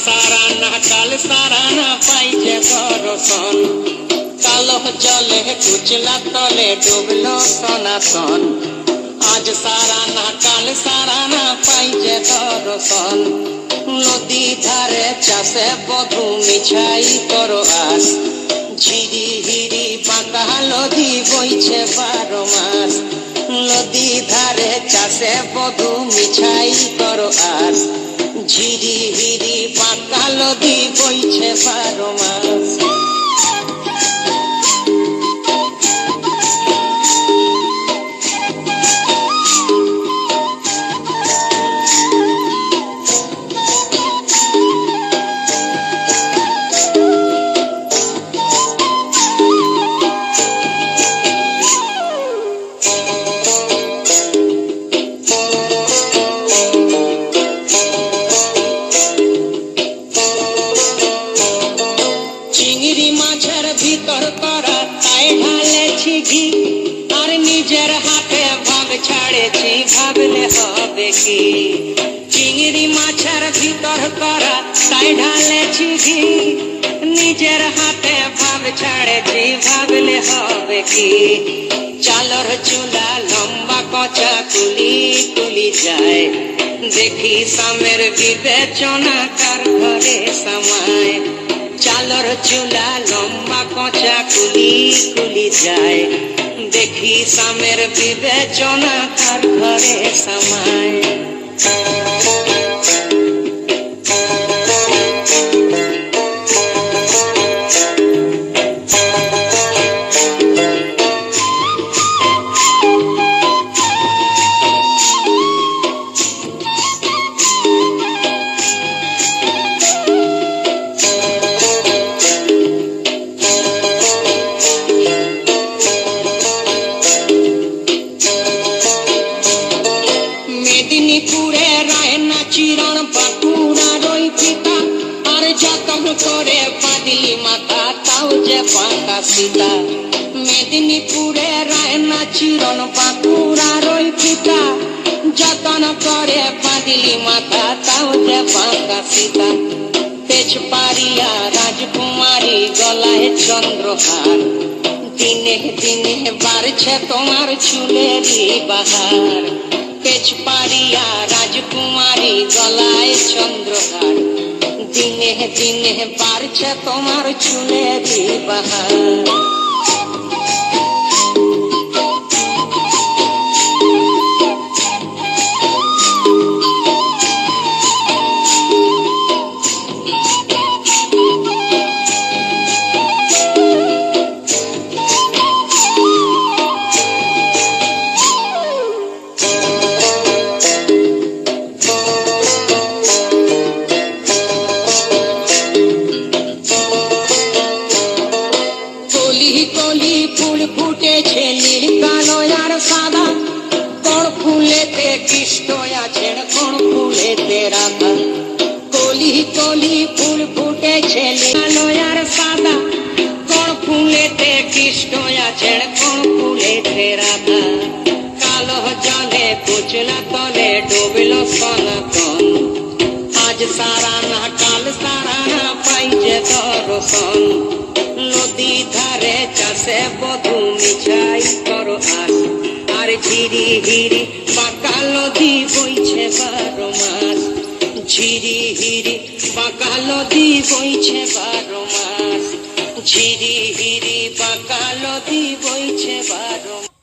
সারা না কাল সারা না পাই যে দর্শন, কালো জলে কুচলা তলে ডুবলো সনাতন। আজ সারা না কাল সারা না পাই যে দর্শন, নদী ধারে চাষে বধু মিছাই করো আস, ঝিরি হিরি বাঁকা নদী বইছে 12 মাস। নদী ধারে চাষে বধু মিছাই করো আস, ঝিরি হিরি বাঁকা নদী বইছে 12 মাস। চিংড়ি মাছের ভিতর করা তাই ঢালেছি ঘি, আর নিজের হাতে ভাগ ছাড়েছি ভাবলে হবে কি। চিংড়ি মাছের ভিতর করা তাই ঢালেছি ঘি, নিজের হাতে ভাগ ছাড়েছি ভাবলে হবে কি। চালর চুলা লম্বা কচা কুলি কুলি যায়, দেখি সামের বিবেচনা কার ঘরে সামায়। চালর চুলা লম্বা কচা কুলি কুলি যায়, দেখি সামের বিবেচনা কার ঘরে সামায়। মেদিনীপুরে রায়না চিরণ বাঁকুড়ার ওই পিতা, আর যতন করে বাঁধলি মাথা তাও যে পাকা সীতা। মেদিনীপুরে রায়না চিরণ বাঁকুড়ার ওই পিতা, যতন করে বাঁধলি মাথা তাও যে পাকা সীতা। তেজপাড়িয়া রাজকুমারী গলায় চন্দ্রহার, দিনে দিনে বাড়ছে তোমার চুলেরই বাহার। তেজপাড়িয়া রাজকুমারী গলায় চন্দ্রহার, দিনে দিনে বাড়ছে তোমার চুলেরই বাহার। কলি ফুল ফুটেছে নীল কালো আর সাদা, কোন ফুলেতে কৃষ্ণ আছেন কোন ফুলেতে রাধা। কলি কলি ফুল ফুটেছে নীল কালো আর সাদা, কোন ফুলেতে কৃষ্ণ আছেন কোন ফুলেতে রাধা। কালো জলে কুচলা তলে ডুবলো সনাতন, আজ সারা না কাল সারা না পাই যে দর্শন। নদী ধারে চাষে বধু মিছাই করো আস, আর ঝিরি হিরি বাঁকা নদী বইছে 12 মাস। ঝিরি হিরি বাঁকা নদী বইছে 12 মাস, ঝিরি হিরি বাঁকা নদী বইছে 12 মাস।